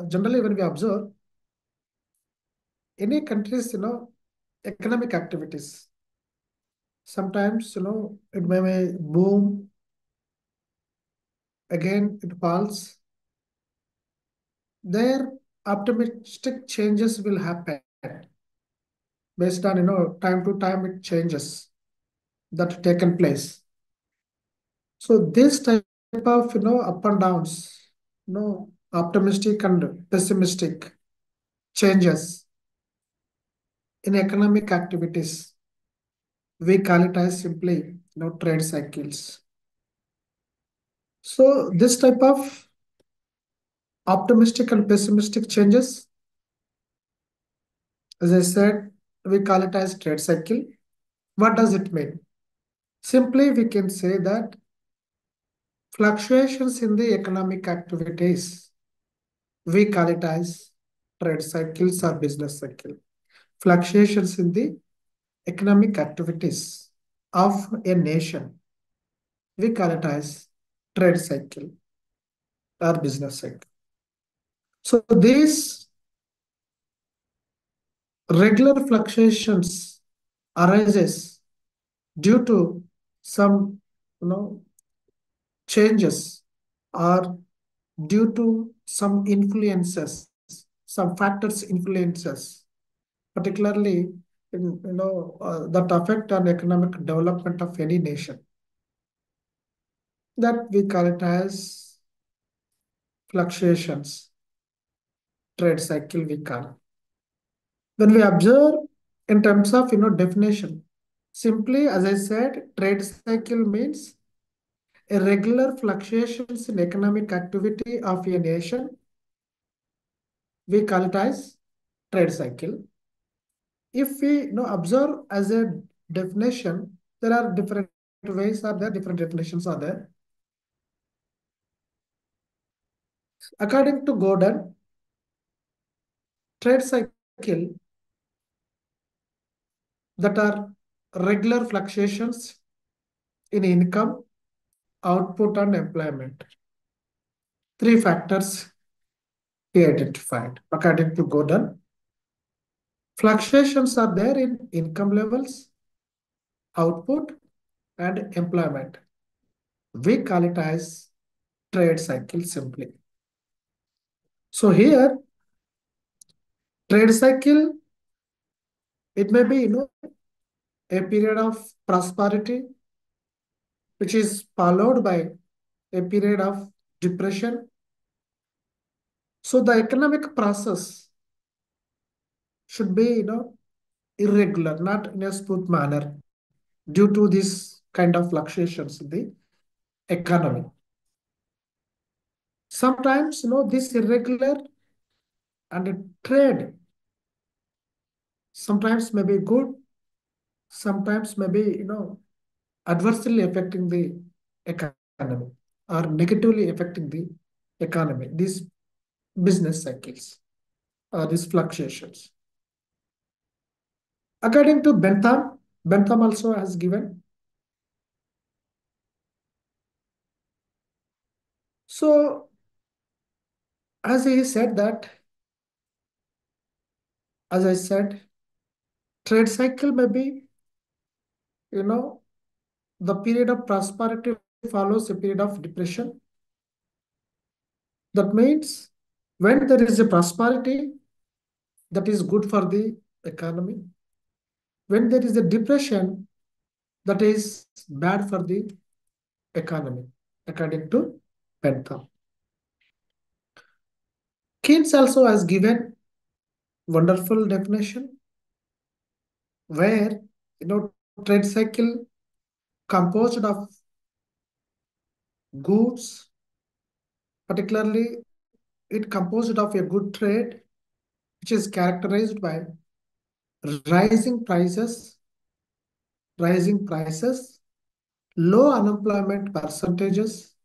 generally when we observe any countries, economic activities, sometimes, it may boom, again it falls. There optimistic changes will happen based on, time to time it changes that taken place. So this type of, up and downs, optimistic and pessimistic changes in economic activities, we call it as simply, trade cycles. So this type of optimistic and pessimistic changes, as I said, we call it as trade cycle. What does it mean? Simply, we can say that fluctuations in the economic activities, we call it as trade cycles or business cycle. Fluctuations in the economic activities of a nation, we call it as trade cycle or business cycle. So these regular fluctuations arises due to some, changes or due to some influences, some factors influences, particularly that affect on economic development of any nation. That we call it as fluctuations, trade cycle we call. When we observe in terms of definition, simply as I said, trade cycle means irregular fluctuations in economic activity of a nation. We call it as trade cycle. If we observe as a definition, there are different ways are there, different definitions are there. According to Gordon, trade cycle that are regular fluctuations in income, output, and employment. Three factors he identified. According to Gordon, fluctuations are there in income levels, output, and employment. We call it as trade cycle simply. So here, trade cycle, it may be, a period of prosperity, which is followed by a period of depression. So the economic process should be, irregular, not in a smooth manner due to this kind of fluctuations in the economy. Sometimes, this irregular and trade sometimes may be good, sometimes may be, adversely affecting the economy or negatively affecting the economy, these business cycles or these fluctuations. According to Bentham, Bentham also has given. So, as he said that, as I said, trade cycle may be, the period of prosperity follows a period of depression. That means when there is a prosperity, that is good for the economy. When there is a depression, that is bad for the economy, according to Bentham. Keynes also has given wonderful definition where, trade cycle composed of goods, particularly it composed of a good trade, which is characterized by rising prices, low unemployment percentages.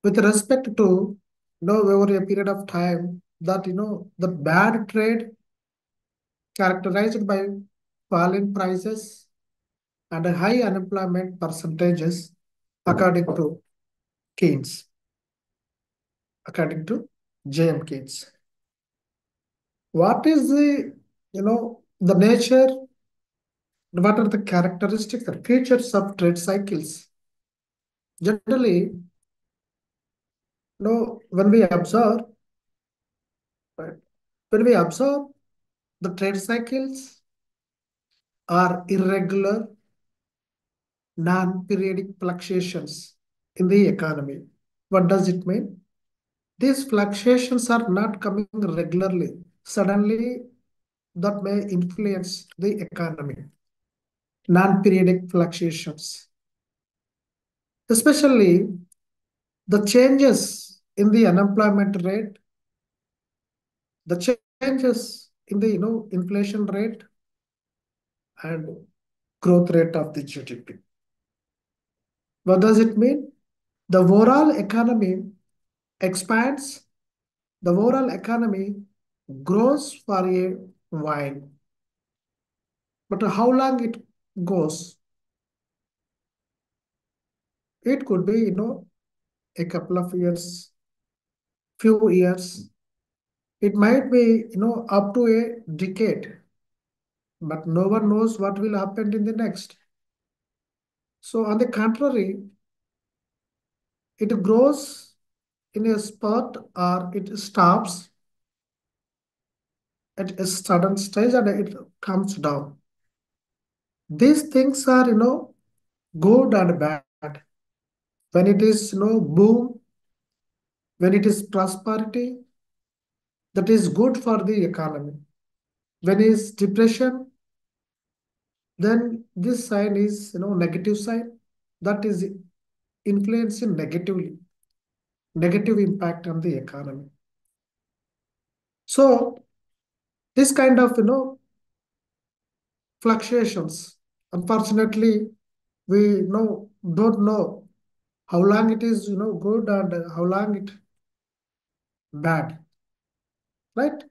With respect to, over a period of time that, the bad trade characterized by falling prices and high unemployment percentages, according to Keynes. according to J.M. Keats. What is the nature, what are the characteristics, the features of trade cycles? Generally, when we observe, right, when we observe the trade cycles are irregular, non-periodic fluctuations in the economy. What does it mean? These fluctuations are not coming regularly. Suddenly, that may influence the economy. Non-periodic fluctuations, especially the changes in the unemployment rate, the changes in the inflation rate and growth rate of the GDP. What does it mean? The overall economy expands, the overall economy grows for a while. But how long it goes? It could be, a couple of years, few years. It might be, up to a decade, but no one knows what will happen in the next. So on the contrary, it grows in a spurt or it stops at a sudden stage and it comes down. These things are, good and bad. When it is, boom, when it is prosperity, that is good for the economy. When it is depression, then this sign is, negative sign. That is influencing negatively, negative impact on the economy. So this kind of, fluctuations, unfortunately, we don't know how long it is, good and how long it bad, right?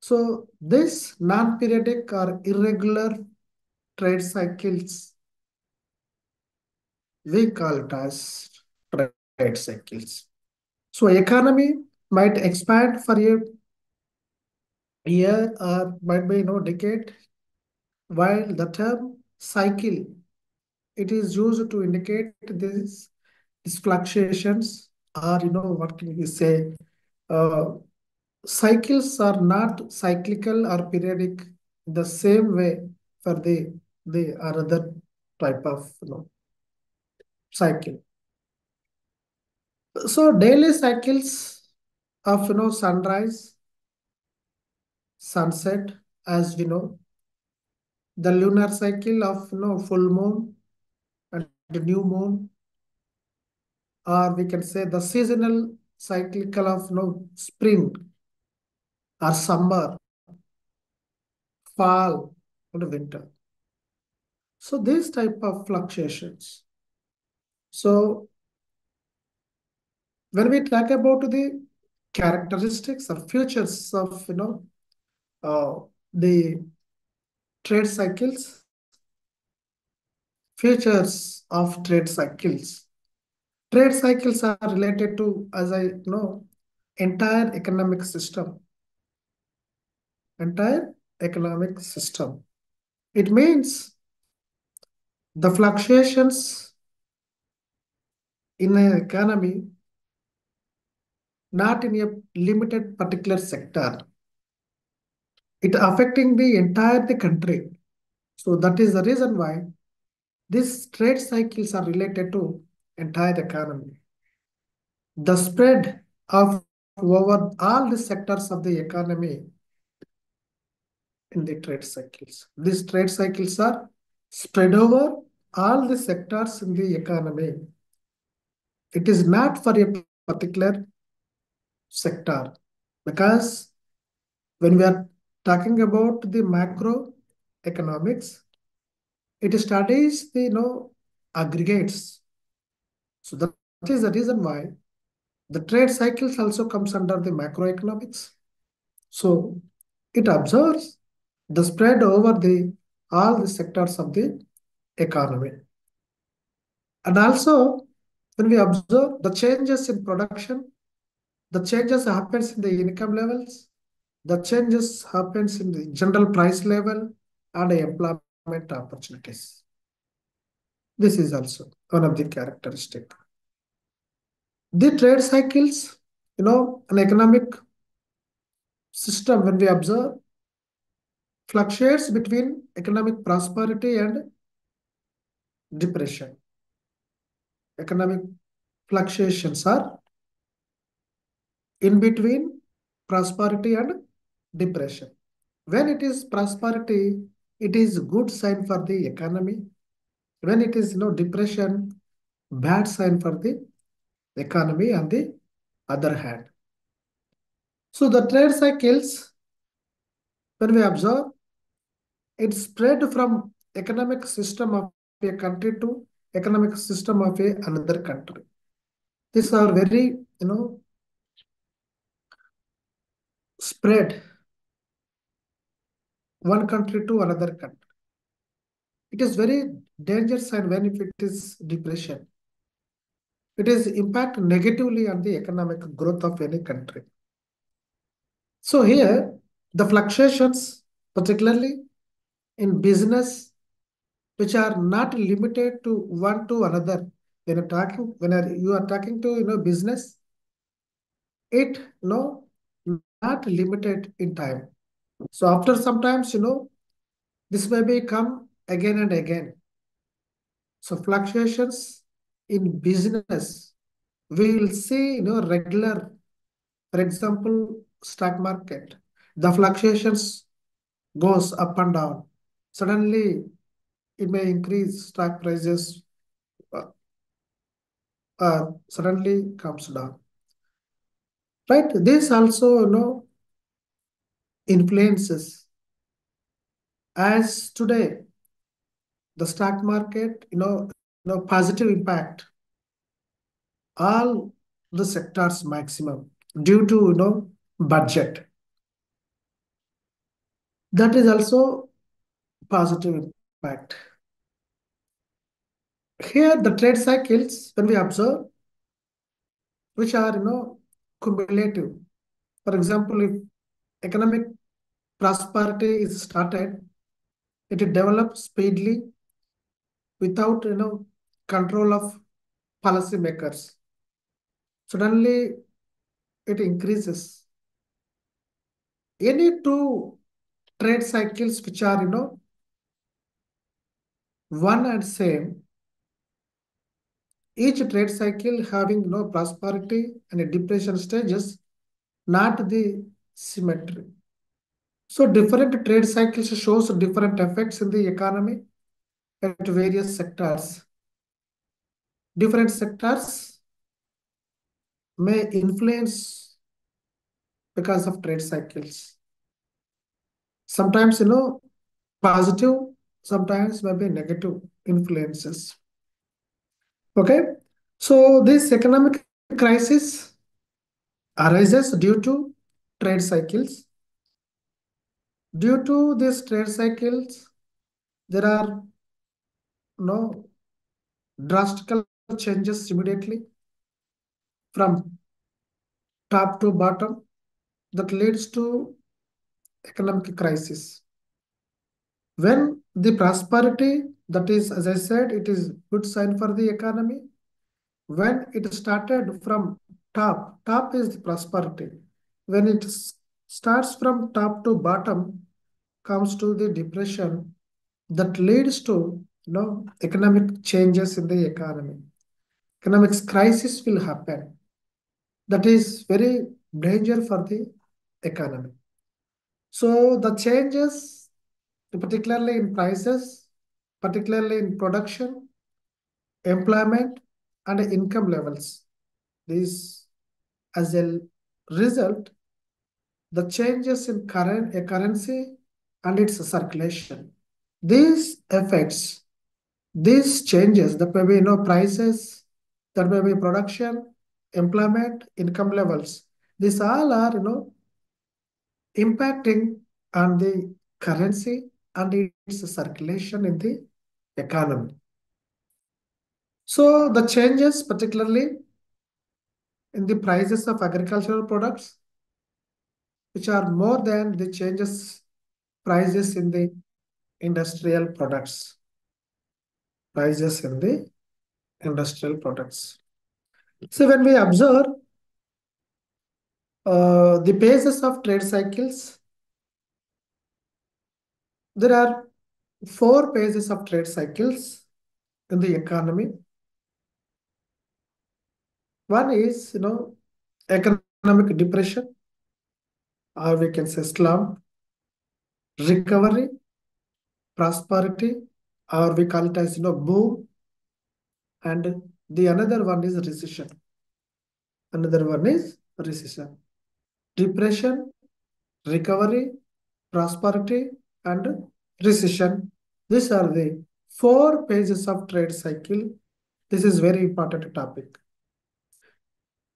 So this non-periodic or irregular trade cycles, we call it as trade cycles. So economy might expand for a year or might be decade, while the term cycle, it is used to indicate these fluctuations or what can we say, uh, cycles are not cyclical or periodic the same way for the other type of cycle. So daily cycles of sunrise, sunset, as we know, the lunar cycle of full moon and the new moon, or we can say the seasonal cyclical of spring or summer, fall and winter. So these type of fluctuations. So when we talk about the characteristics or features of uh, the trade cycles, features of trade cycles. Trade cycles are related to, as I know, entire economic system. Entire economic system. It means the fluctuations in an economy, not in a limited particular sector. It affecting the entire the country. So that is the reason why these trade cycles are related to entire economy. The spread of over all the sectors of the economy in the trade cycles. These trade cycles are spread over all the sectors in the economy. It is not for a particular sector because when we are talking about the macro economics, it studies the aggregates. So that is the reason why the trade cycles also comes under the macroeconomics. So it observes the spread over the all the sectors of the economy. And also when we observe the changes in production, The changes happens in the income levels. The changes happens in the general price level and employment opportunities. This is also one of the characteristic. The trade cycles, an economic system when we observe fluctuates between economic prosperity and depression. Economic fluctuations are in between prosperity and depression. When it is prosperity, it is good sign for the economy. When it is depression, bad sign for the economy on the other hand. So the trade cycles, when we observe, it spread from economic system of a country to economic system of another country. These are very, spread one country to another country. It is very dangerous and when if it is depression, it is impact negatively on the economic growth of any country. So here, the fluctuations, particularly in business, which are not limited to one to another. When you are talking to business, it not limited in time. So after sometimes this may become again and again. So fluctuations in business, we will see regular. For example, stock market, the fluctuations goes up and down. Suddenly, it may increase stock prices, uh, suddenly comes down. Right? This also influences. As today, the stock market, positive impact all the sectors maximum due to budget. That is also positive impact. Here, the trade cycles, when we observe, which are cumulative. For example, if economic prosperity is started, it develops speedily without control of policymakers. Suddenly, it increases. Any two trade cycles which are one and same, each trade cycle having no prosperity and a depression stages, not the symmetry. So different trade cycles shows different effects in the economy at various sectors. Different sectors may influence because of trade cycles. Sometimes, positive, sometimes maybe negative influences. Okay. So this economic crisis arises due to trade cycles. Due to these trade cycles, there are no drastical changes immediately from top to bottom that leads to economic crisis. When the prosperity, that is, as I said, it is good sign for the economy. When it started from top is the prosperity. When it starts from top to bottom, comes to the depression that leads to economic changes in the economy. Economic crisis will happen. That is very danger for the economy. So the changes, particularly in prices, particularly in production, employment, and income levels. These, as a result, the changes in current a currency and its circulation. These effects, these changes, that may be prices, that may be production, employment, income levels. These all are impacting on the currency and its circulation in the economy. So the changes, particularly in the prices of agricultural products, which are more than the changes prices in the industrial products. Prices in the industrial products. So when we observe the phases of trade cycles, there are four phases of trade cycles in the economy. One is, economic depression, or we can say slump, recovery, prosperity, or we call it as, boom, and the another one is recession. Another one is recession. Depression, recovery, prosperity, and recession. These are the four phases of trade cycle. This is very important topic.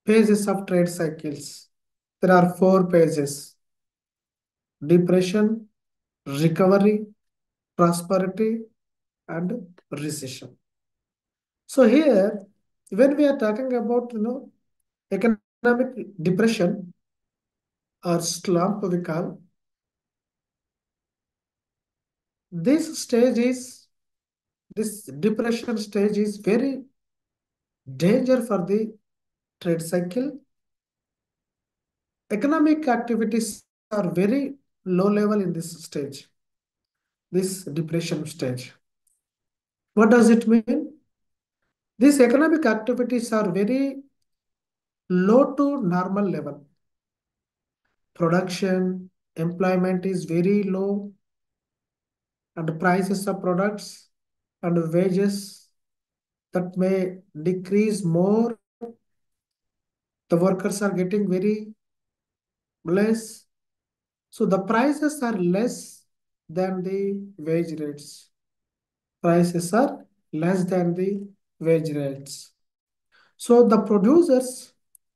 Phases of trade cycles. There are four phases: depression, recovery, prosperity, and recession. So here, when we are talking about economic depression or slump, we call this stage is this depression stage is very danger for the trade cycle. Economic activities are very low level in this stage, this depression stage. What does it mean? These economic activities are very low to normal level. Production, employment is very low, and prices of products and wages that may decrease more. The workers are getting very less. So the prices are less than the wage rates. Prices are less than the wage rates. So the producers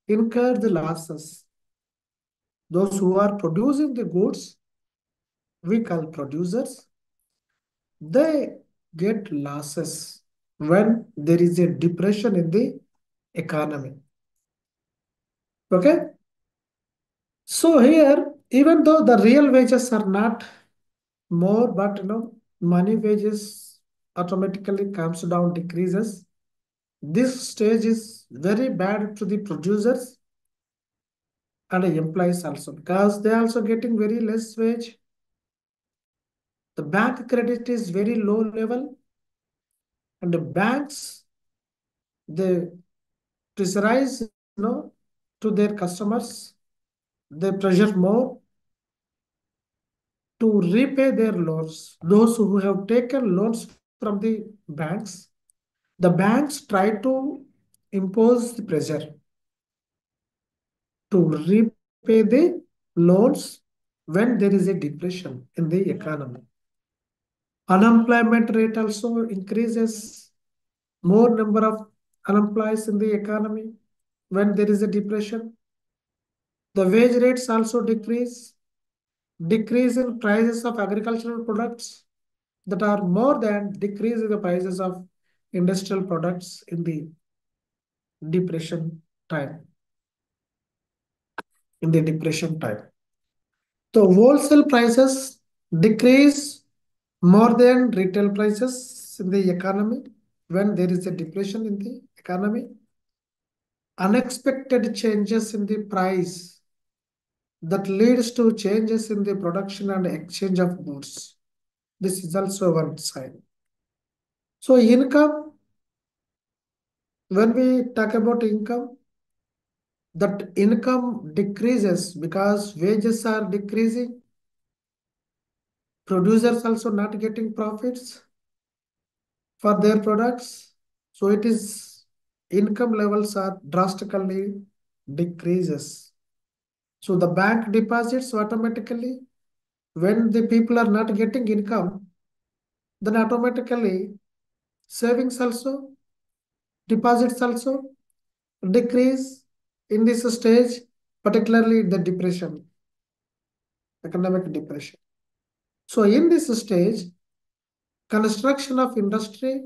incur the losses. Those who are producing the goods, we call producers, they get losses when there is a depression in the economy. Okay? So here, even though the real wages are not more, but money wages automatically comes down, decreases. This stage is very bad to the producers and the employees also, because they are also getting very less wage. The bank credit is very low level, and the banks, they pressurize to their customers. They pressure more to repay their loans. Those who have taken loans from the banks try to impose the pressure to repay the loans when there is a depression in the economy. Unemployment rate also increases, more number of unemployed in the economy when there is a depression. The wage rates also decrease in prices of agricultural products that are more than decrease in the prices of industrial products in the depression time. In the depression time, the wholesale prices decrease more than retail prices in the economy when there is a depression in the economy. Unexpected changes in the price that leads to changes in the production and exchange of goods. This is also one sign. So income, when we talk about income, that income decreases because wages are decreasing, producers also not getting profits for their products. So it is income levels are drastically decreases. So the bank deposits automatically, when the people are not getting income, then automatically savings also, deposits also decrease in this stage, particularly the depression, economic depression. So in this stage, construction of industry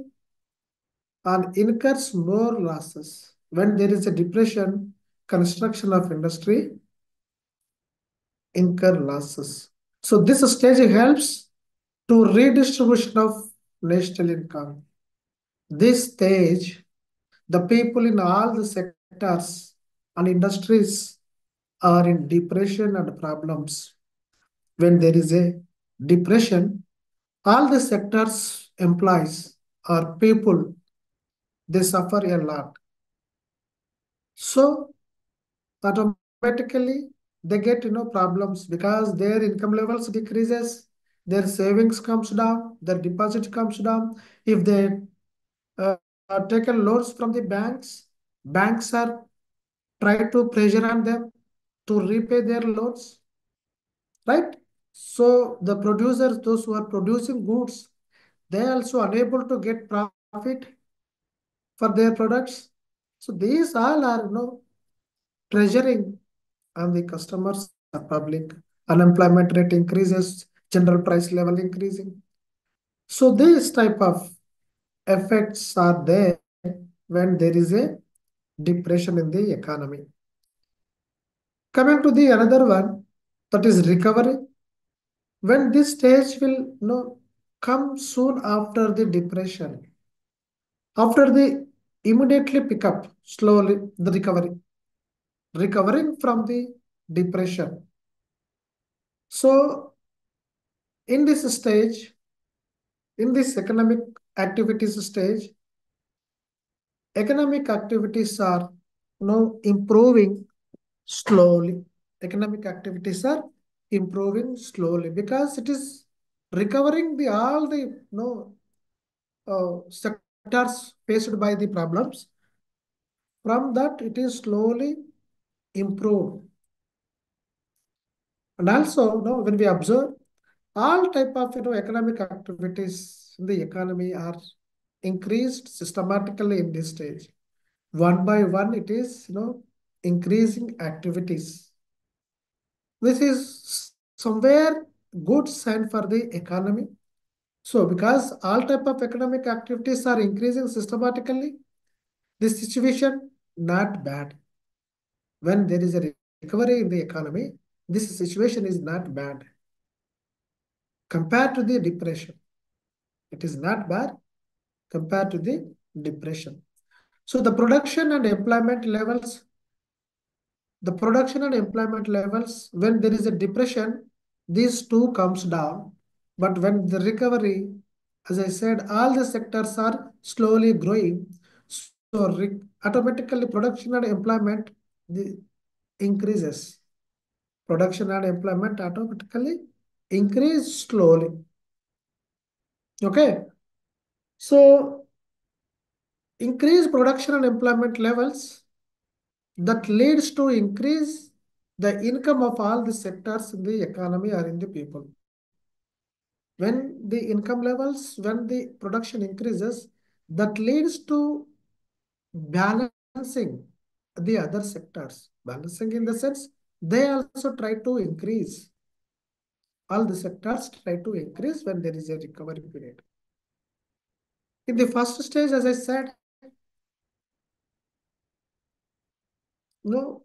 and incurs more losses. When there is a depression, construction of industry incur losses. So this stage helps to redistribution of national income. This stage, the people in all the sectors and industries are in depression and problems. When there is a depression, all the sectors, employees or people, they suffer a lot. So automatically they get problems because their income levels decreases, their savings comes down, their deposit comes down. If they taken loans from the banks are try to pressure on them to repay their loans, right? So the producers, those who are producing goods, they are also unable to get profit for their products. So these all are pressuring on the customers or public. Unemployment rate increases, general price level increasing. So these type of effects are there when there is a depression in the economy. Coming to the another one, that is recovery. When this stage will come soon after the depression, after the immediately pick up slowly the recovery, recovering from the depression. So in this stage, in this economic activities stage, economic activities are improving slowly. Economic activities are improving slowly because it is recovering the all the sectors faced by the problems. From that, it is slowly improved. And also, when we observe all type of economic activities in the economy are increased systematically in this stage. One by one, it is increasing activities. This is somewhere good sign for the economy. So because all type of economic activities are increasing systematically, this situation not bad. When there is a recovery in the economy, this situation is not bad. Compared to the depression, it is not bad compared to the depression. So the production and employment levels, when there is a depression, these two comes down. But when the recovery, as I said, all the sectors are slowly growing. So automatically production and employment increases. Production and employment automatically increase slowly. Okay. So increase production and employment levels that leads to increase the income of all the sectors in the economy or in the people. When the income levels, when the production increases, that leads to balancing the other sectors. Balancing in the sense, they also try to increase. All the sectors try to increase when there is a recovery period. In the first stage, as I said, the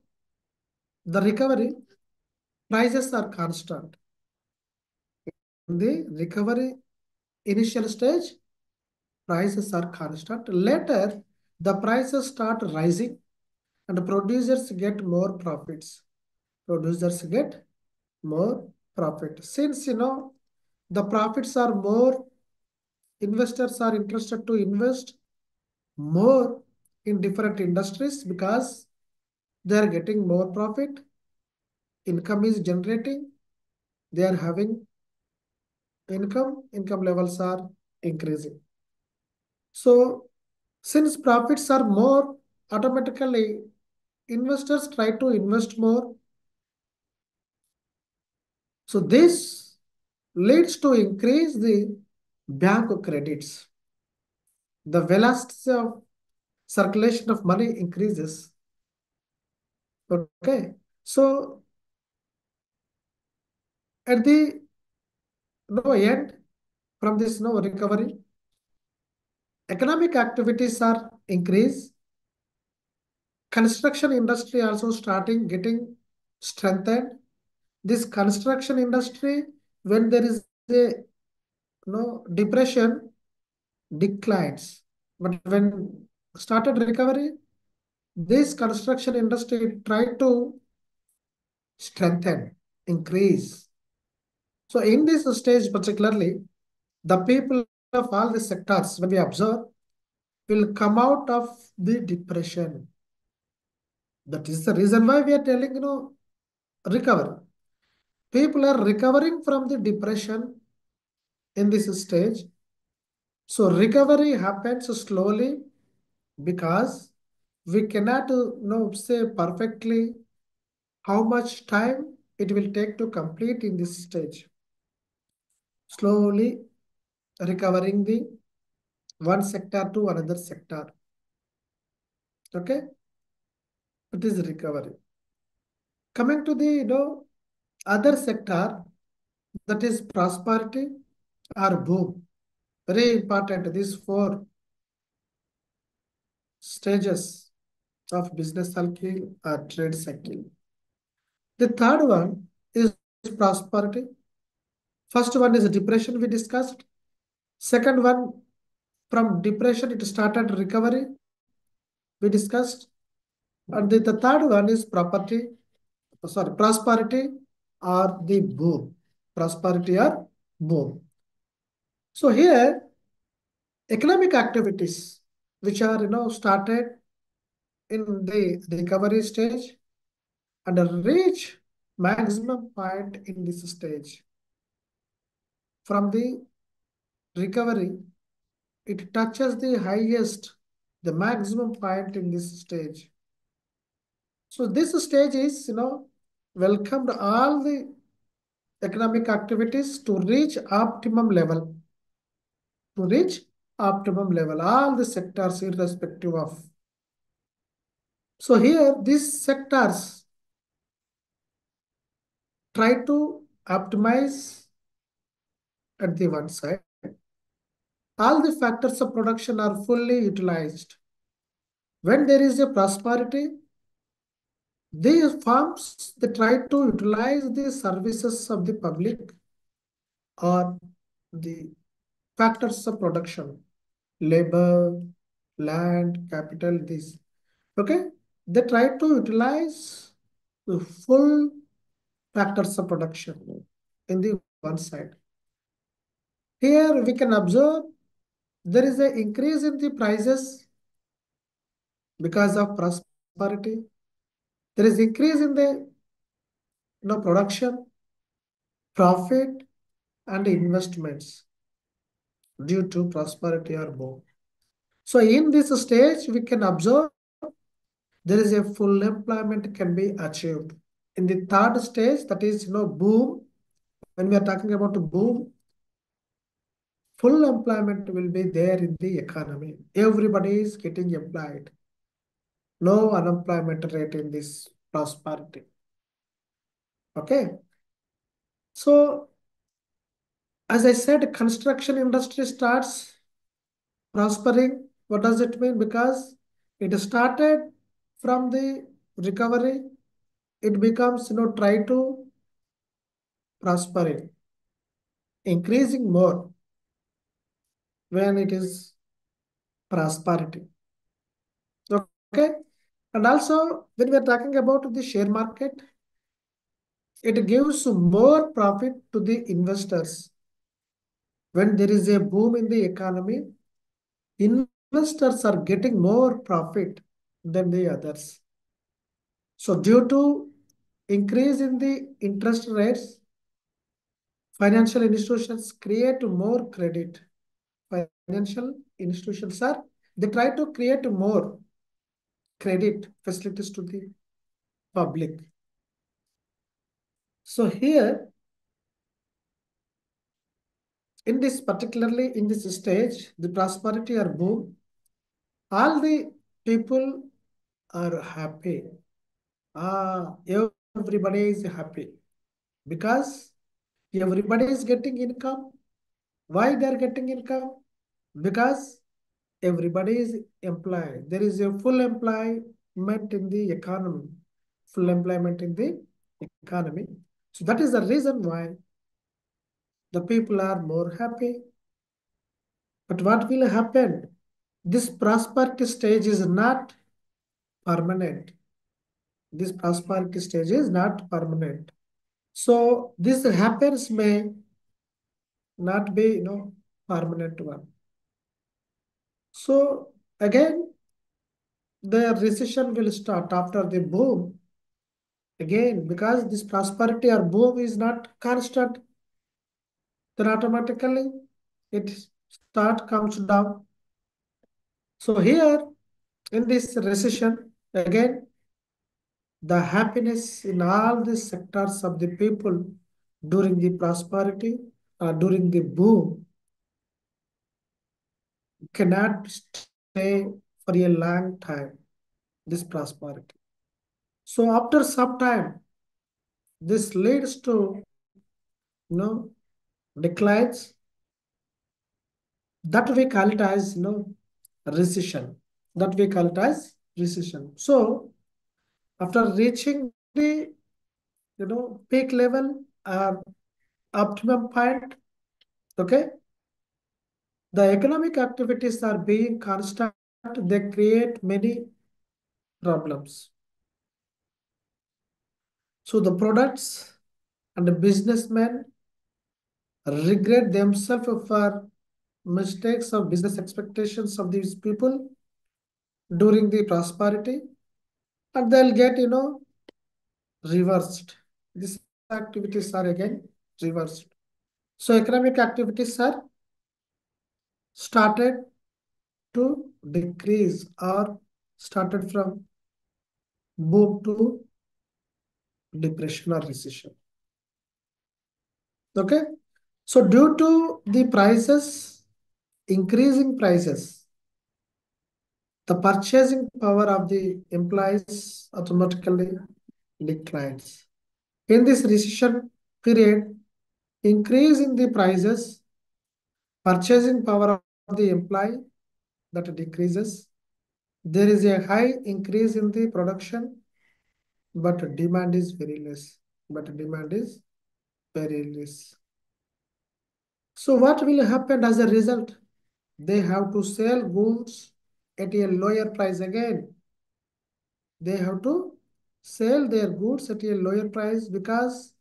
recovery prices are constant. In the recovery initial stage, prices are constant. Later, the prices start rising and producers get more profits. Producers get more profit. Since, the profits are more, investors are interested to invest more in different industries because they are getting more profit. Income is generating. They are having income levels are increasing. So since profits are more, automatically investors try to invest more. So this leads to increase the bank credits. The velocity of circulation of money increases. Okay. So at the end from this recovery, economic activities are increased. construction industry also starting getting strengthened. This construction industry, when there is a depression, declines. But when started recovery, this construction industry tried to strengthen, increase. So in this stage particularly, the people of all the sectors, when we observe, will come out of the depression. That is the reason why we are telling, recover. People are recovering from the depression in this stage. So recovery happens slowly because we cannot say perfectly how much time it will take to complete in this stage. Slowly recovering the one sector to another sector. Okay, it is recovery. Coming to the other sector, that is prosperity or boom. Very important. These four stages of business cycle or trade cycle. The third one is prosperity. First one is depression we discussed. Second one, from depression it started recovery we discussed. And the third one is prosperity or the boom. Prosperity or boom. So here, economic activities which are started in the recovery stage and reach maximum point in this stage. From the recovery, it touches the highest, the maximum point in this stage. So this stage is, welcomed all the economic activities to reach optimum level, all the sectors irrespective of. So here, these sectors try to optimize at the one side. All the factors of production are fully utilized. When there is a prosperity, these firms they try to utilize the services of the public or the factors of production, labor, land, capital, this. Okay, they try to utilize the full factors of production in the one side. Here we can observe there is an increase in the prices because of prosperity. There is increase in the production, profit, and investments due to prosperity or boom. So in this stage, we can observe there is a full employment can be achieved. In the third stage, that is boom. When we are talking about boom, full employment will be there in the economy. Everybody is getting employed. No unemployment rate in this prosperity. Okay. So as I said, construction industry starts prospering. What does it mean? Because it started from the recovery, it becomes try to prospering, increasing more when it is prosperity. Okay. And also when we are talking about the share market, it gives more profit to the investors. When there is a boom in the economy, investors are getting more profit than the others. So due to increase in the interest rates, financial institutions create more credit. Financial institutions they try to create more credit facilities to the public. So here, in this particularly in this stage, the prosperity or boom, all the people are happy. Everybody is happy because everybody is getting income. Why they are getting income? Because everybody is employed. There is a full employment in the economy, full employment in the economy. So that is the reason why the people are more happy. But what will happen? This prosperity stage is not permanent. This prosperity stage is not permanent. So this happens may not be, permanent one. So again, the recession will start after the boom again, because this prosperity or boom is not constant, then automatically it comes down. So here in this recession, again, the happiness in all the sectors of the people during the prosperity or during the boom cannot stay for a long time, this prosperity. So after some time, this leads to, you know, declines. That we call it as, recession. That we call it as recession. So after reaching the, peak level or optimum point, okay, the economic activities are being constant. They create many problems. So the products and the businessmen regret themselves for mistakes of business expectations of these people during the prosperity, and they'll get, reversed. These activities are again reversed. So economic activities are started to decrease or started from boom to depression or recession. Okay. So due to the prices, increasing prices, the purchasing power of the employees automatically declines. In this recession period, increase in the prices, purchasing power of the employee that decreases. There is a high increase in the production, but demand is very less. But demand is very less. So what will happen as a result? They have to sell goods at a lower price again. They have to sell their goods at a lower price because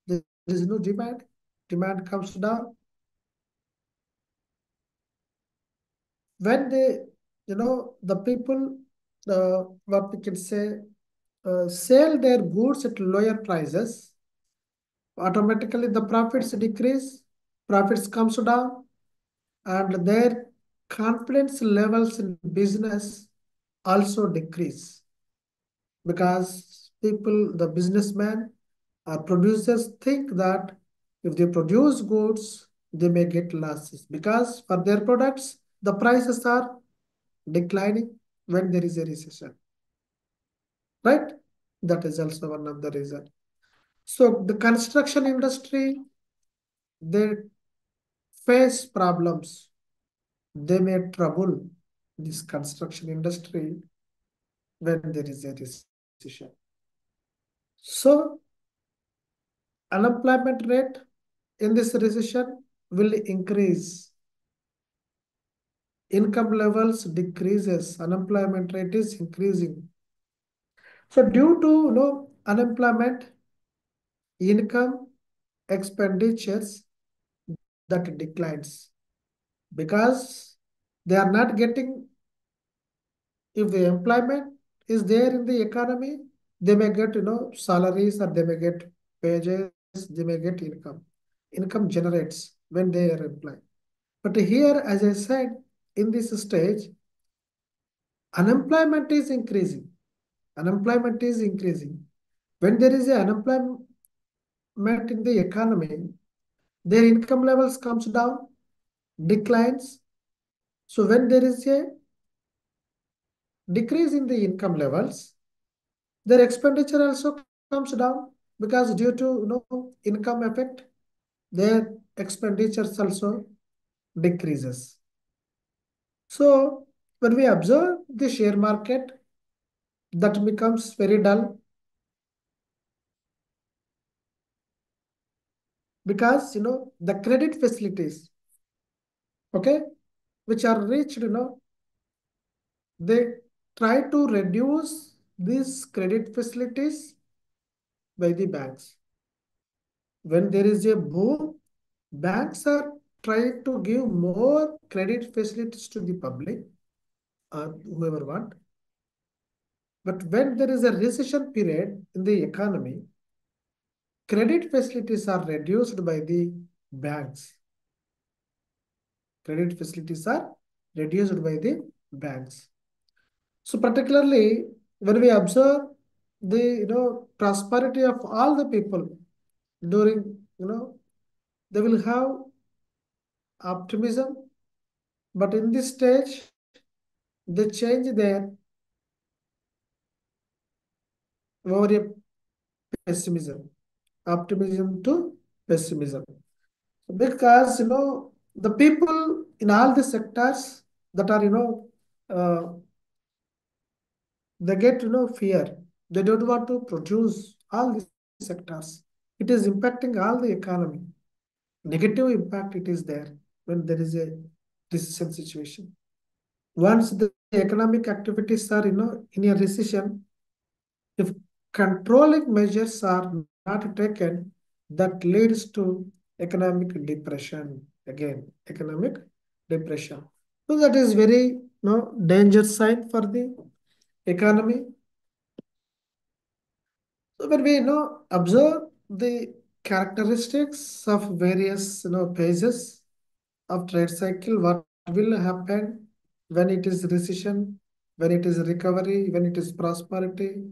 there is no demand. Demand comes down. When they, the people, what we can say, sell their goods at lower prices, automatically the profits decrease, profits comes down, and their confidence levels in business also decrease, because people, the businessmen or producers think that if they produce goods, they may get losses because for their products, the prices are declining when there is a recession, right? That is also one of the reason. So the construction industry, they face problems. They may trouble this construction industry when there is a recession. So unemployment rate in this recession will increase. Income levels decreases. Unemployment rate is increasing. So due to, unemployment, income, expenditures that declines because they are not getting. If the employment is there in the economy, they may get, salaries, or they may get wages, they may get income. Income generates when they are employed. But here, as I said, in this stage, unemployment is increasing. Unemployment is increasing. When there is a unemployment in the economy, their income levels comes down, declines. So when there is a decrease in the income levels, their expenditure also comes down because due to, income effect, their expenditures also decreases. So when we observe the share market, that becomes very dull because the credit facilities, okay, which are reached, they try to reduce these credit facilities by the banks. When there is a boom, banks are trying to give more credit facilities to the public or whoever want. But when there is a recession period in the economy, credit facilities are reduced by the banks. Credit facilities are reduced by the banks. So particularly when we observe the prosperity of all the people during they will have optimism, but in this stage they change their over a pessimism, optimism to pessimism. Because the people in all the sectors that are uh, they get fear. They don't want to produce all the sectors. It is impacting all the economy. Negative impact it is there when there is a recession situation. Once the economic activities are in a recession, if controlling measures are not taken, that leads to economic depression. Again, economic depression. So that is very danger sign for the economy. So when we observe the characteristics of various phases of trade cycle, what will happen when it is recession, when it is recovery, when it is prosperity,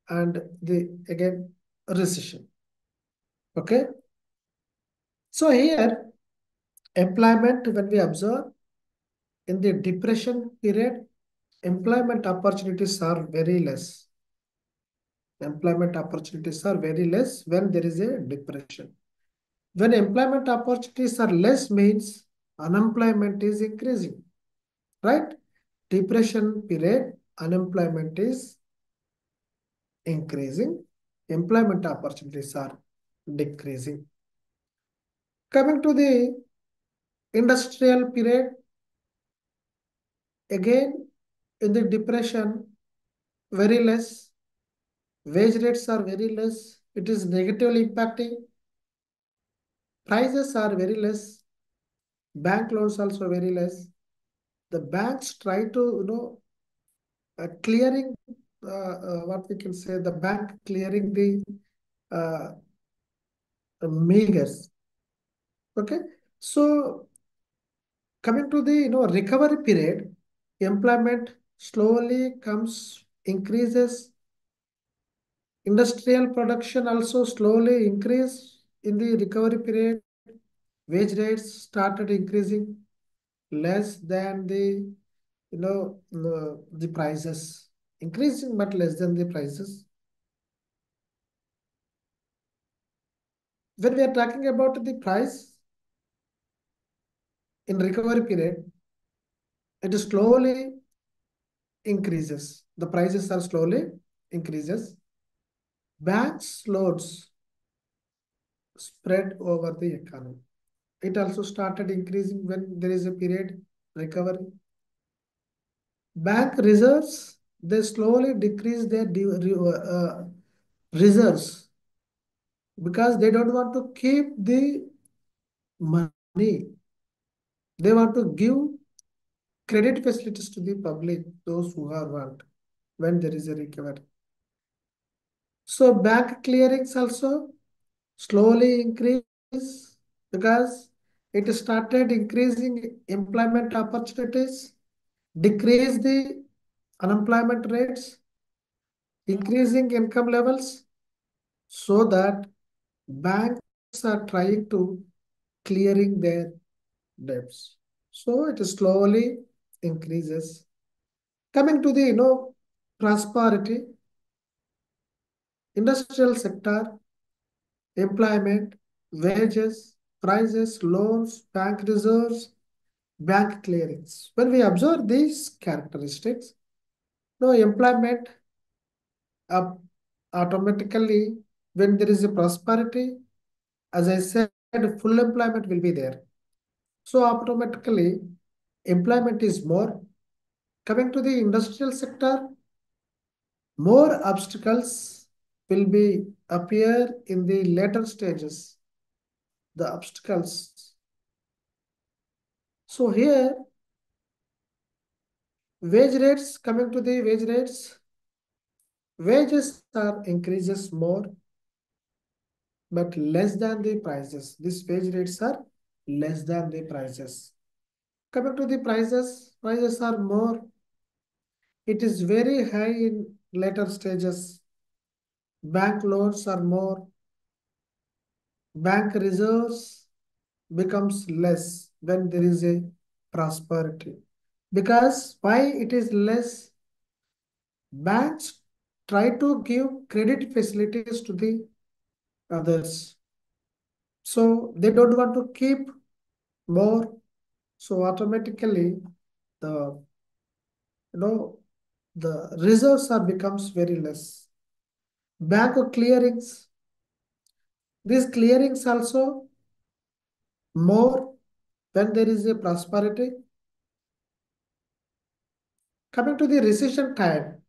and the again recession. Okay. So here employment, when we observe in the depression period, employment opportunities are very less. Employment opportunities are very less when there is a depression. When employment opportunities are less means unemployment is increasing, right? Depression period, unemployment is increasing, employment opportunities are decreasing. Coming to the industrial period, again in the depression, very less, wage rates are very less, it is negatively impacting, prices are very less, bank loans also very less. The banks try to, clearing, what we can say, the bank clearing the uh, meagres. Okay, so coming to the recovery period, employment slowly comes increases. Industrial production also slowly increase in the recovery period. Wage rates started increasing less than the prices, increasing but less than the prices. When we are talking about the price in recovery period, it is slowly increases. The prices are slowly increases. Banks loans spread over the economy. It also started increasing when there is a period recovery. Bank reserves, they slowly decrease their reserves because they don't want to keep the money. They want to give credit facilities to the public, those who are want when there is a recovery. So bank clearings also slowly increase because it started increasing employment opportunities, decrease the unemployment rates, increasing income levels, so that banks are trying to clearing their debts. So it slowly increases. Coming to the prosperity, industrial sector, employment, wages, prices, loans, bank reserves, bank clearings. When we observe these characteristics, employment up automatically when there is a prosperity, as I said, full employment will be there. So automatically employment is more. Coming to the industrial sector, more obstacles will be appear in the later stages. The obstacles. So here wage rates, coming to the wage rates, wages are increases more but less than the prices. These wage rates are less than the prices. Coming to the prices, prices are more. It is very high in later stages. Bank loans are more. Bank reserves becomes less when there is a prosperity. Because why it is less? Banks try to give credit facilities to the others. So they don't want to keep more. So automatically the you know the reserves are becomes very less. Bank clearings, these clearings also more when there is a prosperity. Coming to the recession time,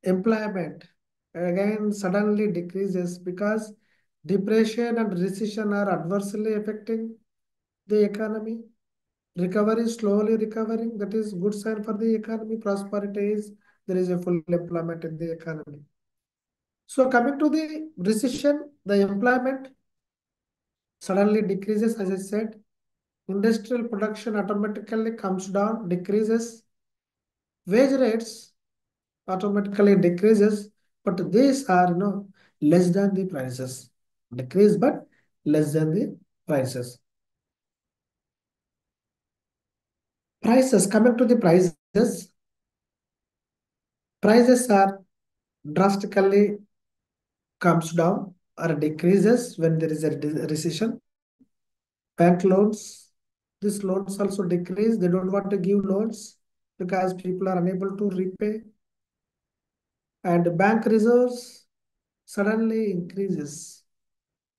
employment again suddenly decreases because depression and recession are adversely affecting the economy. Recovery slowly recovering, that is good sign for the economy. Prosperity is there is a full employment in the economy. So coming to the recession, the employment suddenly decreases, as I said. Industrial production automatically comes down, decreases. Wage rates automatically decreases, but these are less than the prices. Decrease, but less than the prices. Prices, coming to the prices are drastically comes down or decreases when there is a recession. Bank loans, these loans also decrease. They don't want to give loans because people are unable to repay. And bank reserves suddenly increases.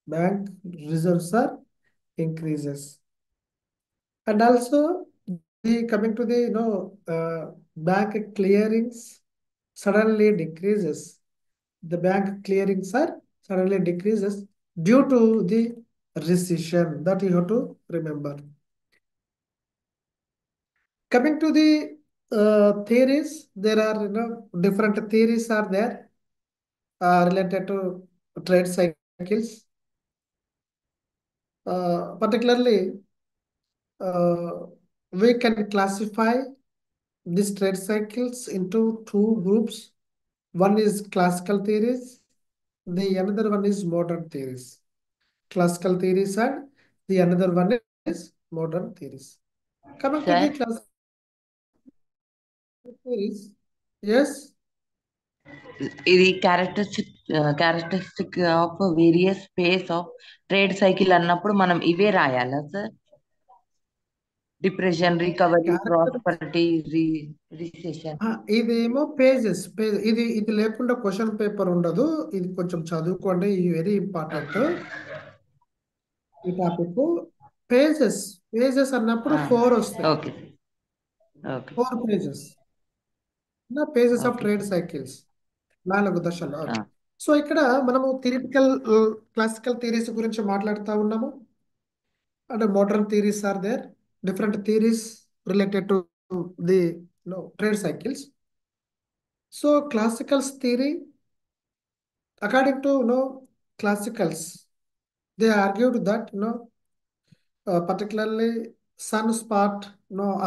Bank reserves are increases. And also the coming to the bank clearings suddenly decreases. The bank clearings are suddenly decreases due to the recession, that you have to remember. Coming to the theories, there are different theories are there related to trade cycles. Particularly, uh, we can classify these trade cycles into two groups. One is classical theories, the another one is modern theories. Classical theories and the another one is modern theories. Coming to the Sir, classical theories, yes, ఇది characteristic of various phase of trade cycle అన్నప్పుడు మనం ఇవే రాయాలా sir? Depression, recovery, character. Prosperity, recession. ఇదేమో page ఇది ఇది లేకుండా question paper ఉండదు. ఇది కొంచెం చదువుకోండి, ఇది వెరీ ఇంపార్టెంట్. ఈ టాపిక్ పేజెస్ పేజెస్ అన్నప్పుడు 4 వస్తాయి. Okay, okay, 4 pages pages of okay trade sir. Cycles 4 దశలు. ఓకే. సో ఇక్కడ మనము థియరిటికల్ క్లాసికల్ థియరీస్ గురించి మాట్లాడుతూ ఉన్నాము. అంటే modern theories are there, different theories related to the trade cycles. So classicals theory, according to classicals, they argued that particularly sunspot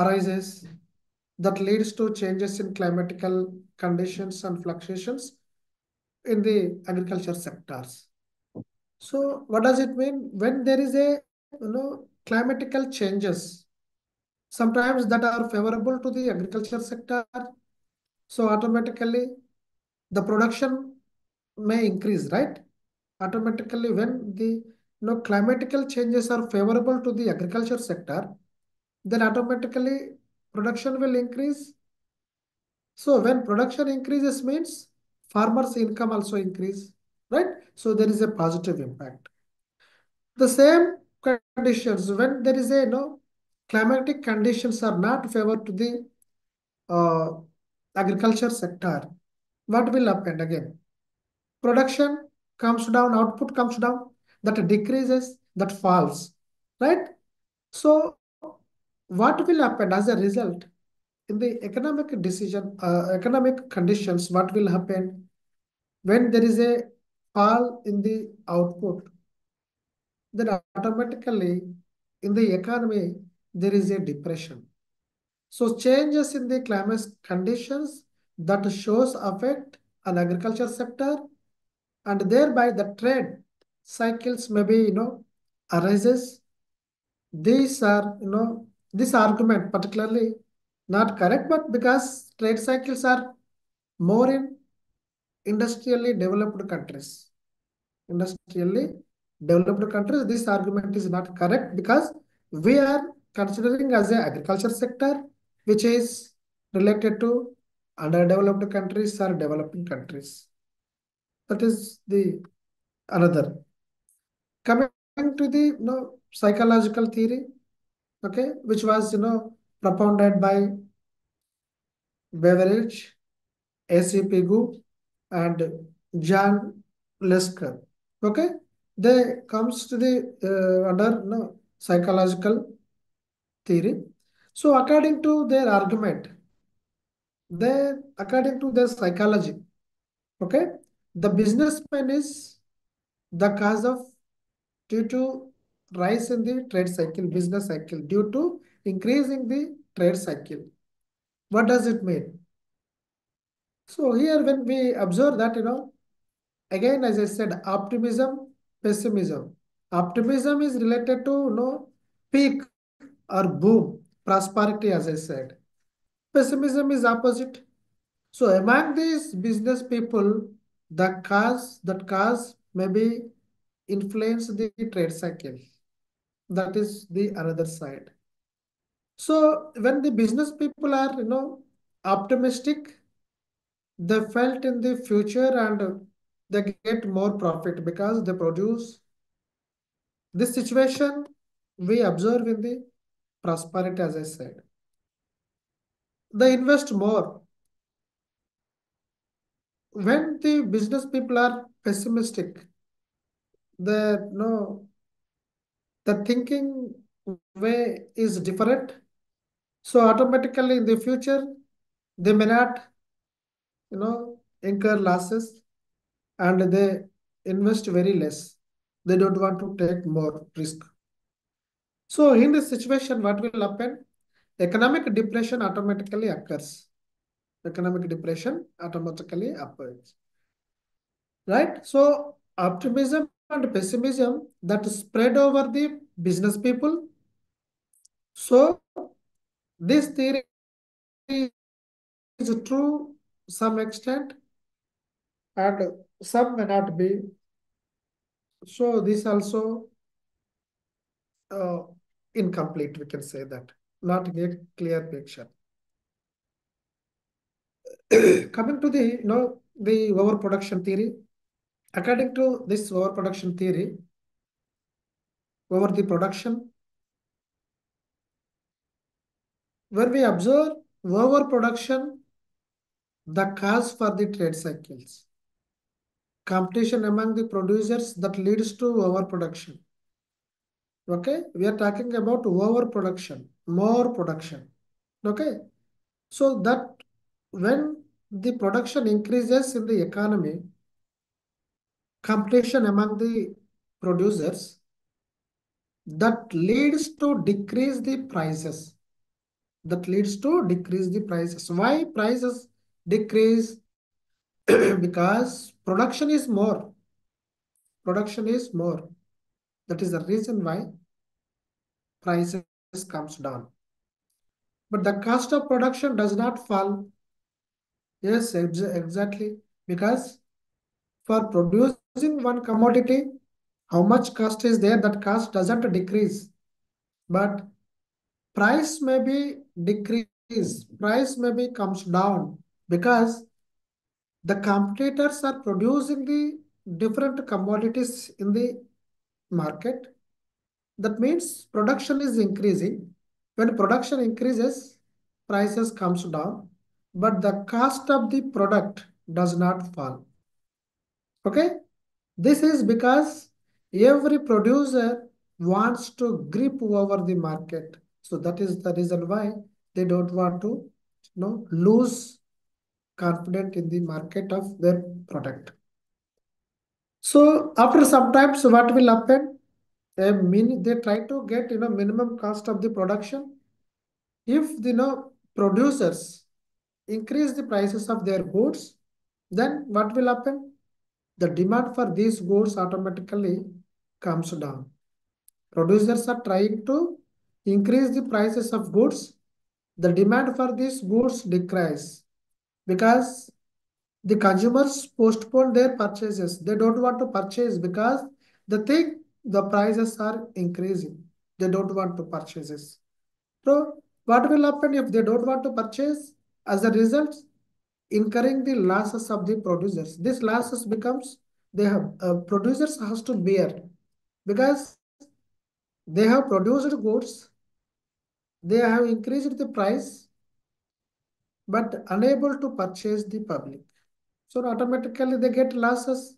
arises that leads to changes in climatical conditions and fluctuations in the agriculture sectors. So what does it mean? When there is a climatical changes, sometimes that are favorable to the agriculture sector, so automatically the production may increase, right? Automatically when the climatical changes are favorable to the agriculture sector, then automatically production will increase. So when production increases means farmers' income also increase, right? So there is a positive impact. The same conditions when there is a climatic conditions are not favor to the uh, agriculture sector. What will happen again? Production comes down, output comes down, that decreases, that falls, right? So what will happen as a result in the economic conditions? What will happen when there is a fall in the output? Then automatically in the economy there is a depression. So changes in the climate conditions that shows affect an agriculture sector, and thereby the trade cycles maybe arises. These are this argument particularly not correct, but because trade cycles are more in industrially developed countries. Industrially developed countries, this argument is not correct because we are considering as a agriculture sector which is related to underdeveloped countries or developing countries. That is the another. Coming to the psychological theory, okay, which was propounded by Beveridge, A.C. Pigou, and John Lesker. Okay, they comes to the under psychological theory. So according to their argument, they according to their psychology, okay, the businessman is the cause of due to rise in the trade cycle, business cycle, due to increasing the trade cycle. What does it mean? So here when we observe that, again, as I said, optimism, pessimism. Optimism is related to peak or boom, prosperity, as I said. Pessimism is opposite. So among these business people, the cause maybe influence the trade cycle. That is the another side. So when the business people are optimistic, they felt in the future and they get more profit because they produce. This situation we observe in the prosperity, as I said. They invest more. When the business people are pessimistic, they know the thinking way is different. So automatically in the future, they may not, incur losses and they invest very less. They don't want to take more risk. So in this situation, what will happen? Economic depression automatically occurs. Economic depression automatically occurs. Right? So optimism and pessimism that spread over the business people. So this theory is true some extent and some may not be. So this also uh, incomplete, we can say that. Not a clear picture. Coming to the the overproduction theory. According to this overproduction theory, over the production, when we observe overproduction, the cause for the trade cycles, competition among the producers that leads to overproduction. Okay, we are talking about overproduction, more production. Okay, so that when the production increases in the economy, competition among the producers that leads to decrease the prices. That leads to decrease the prices. Why prices decrease? Because production is more. Production is more. That is the reason why prices comes down. But the cost of production does not fall. Yes, exactly. Because for producing one commodity, how much cost is there? That cost doesn't decrease. But price may be decrease. Price maybe comes down because The competitors are producing the different commodities in the market. That means production is increasing. When production increases, prices comes down, but the cost of the product does not fall. Okay? This is because every producer wants to grip over the market. So that is the reason why they don't want to lose confidence in the market of their product. So after sometimes what will happen? They try to get minimum cost of the production. If the producers increase the prices of their goods, then what will happen? The demand for these goods automatically comes down. Producers are trying to increase the prices of goods. The demand for these goods decrease because the consumers postpone their purchases. They don't want to purchase because they think the prices are increasing. They don't want to purchase this. So what will happen if they don't want to purchase? As a result, incurring the losses of the producers. This losses becomes they have producers has to bear because they have produced goods, they have increased the price, but unable to purchase the public. So automatically they get losses.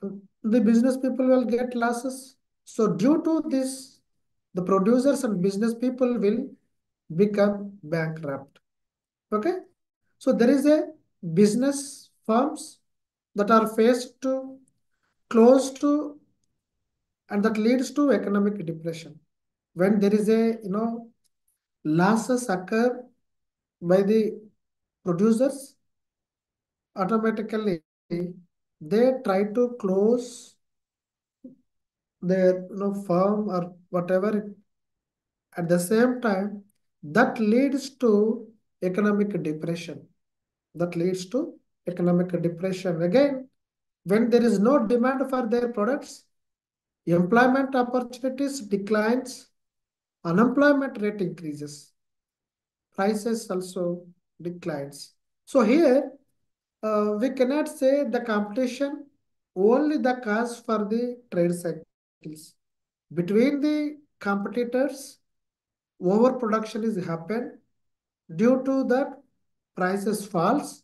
The business people will get losses. So due to this, the producers and business people will become bankrupt. Okay. So there is a business firms that are faced to close to and that leads to economic depression. When there is a losses occur by the producers, automatically they try to close their firm or whatever. At the same time, that leads to economic depression. That leads to economic depression. Again, when there is no demand for their products, employment opportunities declines, unemployment rate increases, prices also declines. So here we cannot say the competition only the cause for the trade cycles. Between the competitors, overproduction is happened. Due to that, prices falls.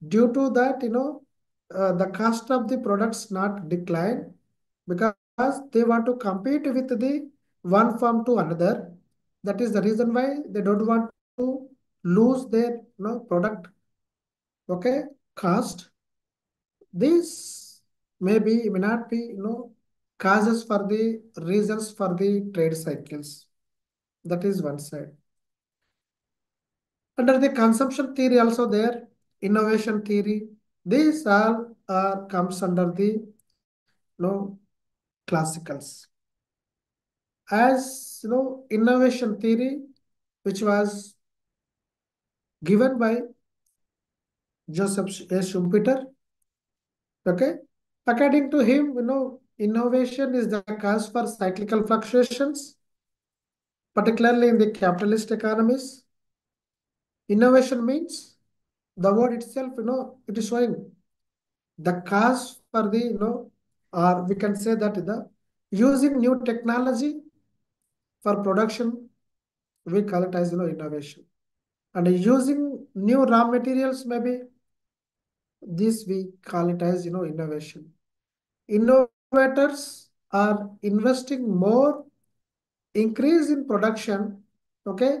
Due to that, the cost of the products not decline because they want to compete with the one firm to another. That is the reason why they don't want to lose their product. Okay, cost. This may not be causes for the reasons for the trade cycles. That is one side. Under the consumption theory also there, innovation theory, these all comes under the classicals. As innovation theory, which was given by Joseph A. Schumpeter. Okay, according to him, innovation is the cause for cyclical fluctuations, particularly in the capitalist economies. Innovation means the word itself, it is showing the cause for the, or we can say that the using new technology for production, we call it as, innovation. And using new raw materials, maybe this we call it as, innovation. Innovators are investing more, increase in production, okay,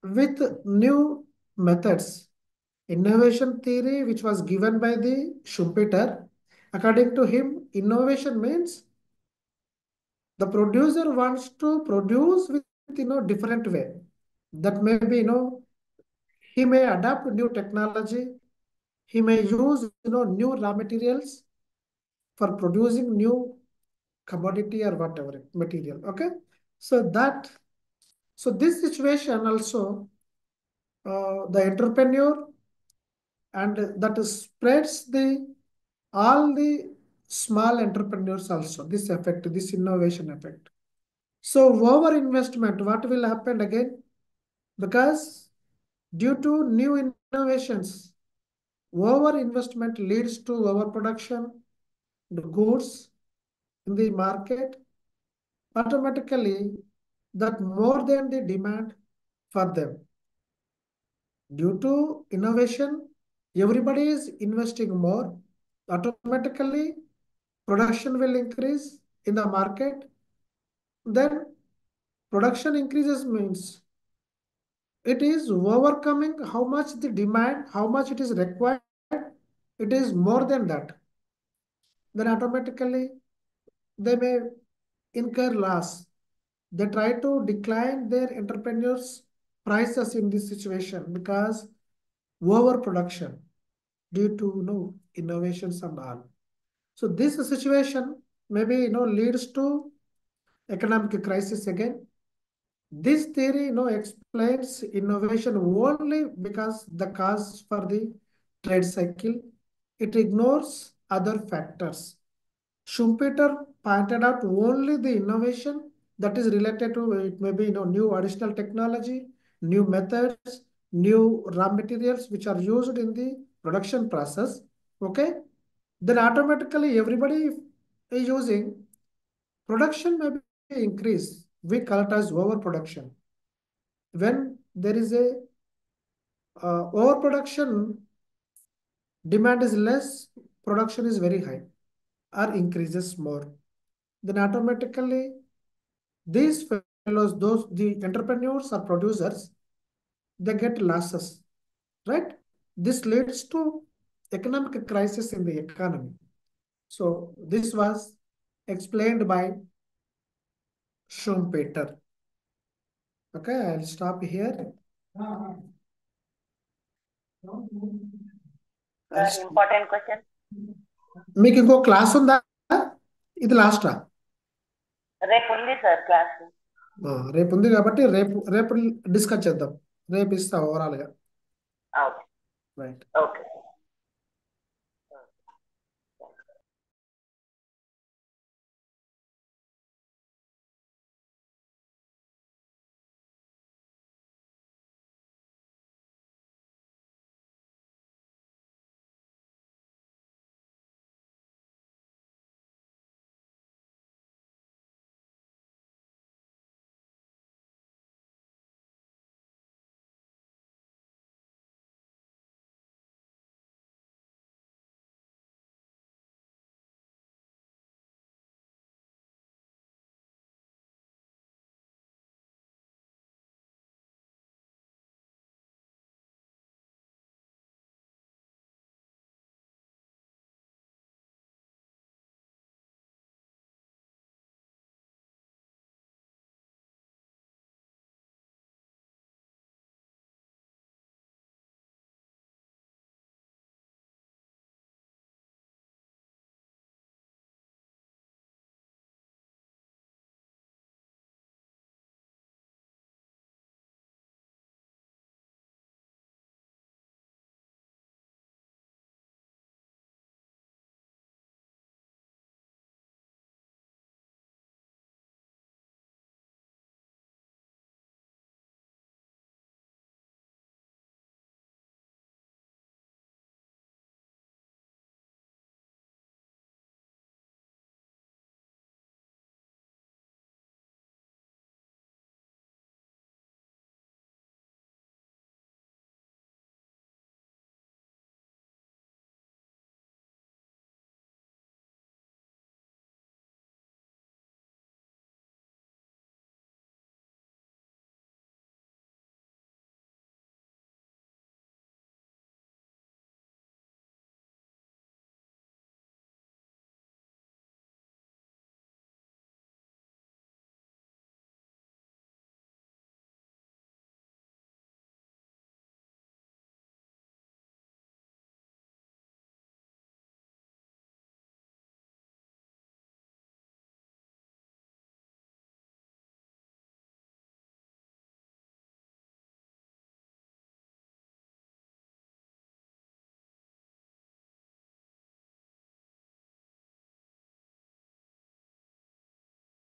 with new methods. Innovation theory, which was given by the Schumpeter, according to him, innovation means the producer wants to produce with different way. That may be he may adapt new technology. He may use new raw materials for producing new commodity or whatever material. Okay, so this situation also the entrepreneur and that spreads the all the small entrepreneurs also, this effect, this innovation effect. So over investment, what will happen again? Because due to new innovations. Over investment leads to overproduction, the goods in the market, automatically that more than the demand for them. Due to innovation, everybody is investing more. Automatically, production will increase in the market. Then production increases means it is overcoming how much the demand, how much it is required. It is more than that. Then automatically they may incur loss. They try to decline their entrepreneurs' prices in this situation because overproduction due to innovations and all. So this situation maybe leads to economic crisis again. This theory explains innovation only because the cause for the trade cycle. It ignores other factors. Schumpeter pointed out only the innovation that is related to it may be new additional technology, new methods, new raw materials which are used in the production process. Okay, then automatically everybody is using production may be increased. We call it as overproduction. When there is a overproduction, demand is less, production is very high or increases more. Then automatically these fellows, those the entrepreneurs or producers, they get losses, right? This leads to economic crisis in the economy. So this was explained by Schumpeter. Okay, I'll stop here. Important question. మీకు ఇంకో class ఉందా? ఇది లాస్టా? రేపు ఉంది sir class. రేపు ఉంది కాబట్టి రేపు రేపు డిస్కస్ చేద్దాం. రేపు ఇస్తా ఓవరాల్గా. ఓకే. రైట్. ఓకే.